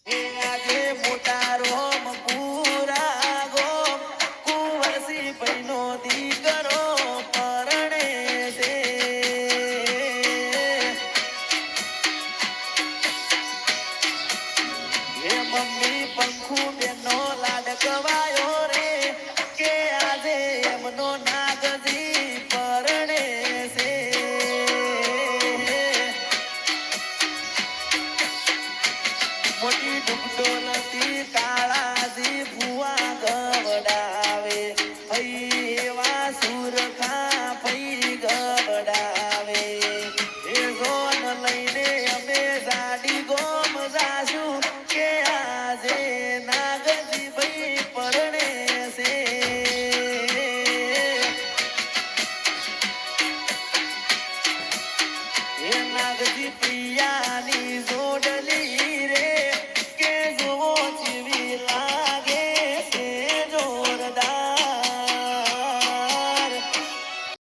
એ આજે મોટા રોમ પૂરા ગોમ કુંવરસી ભાઈનો દીકરો પરણે છે એ મમ્મી પંખુ બેનો લાડકવાયો રે કે આજે એમનો નાગજી પરણે છે મોટી ડુબડો નથી કાળાજી ભુવા ગવડા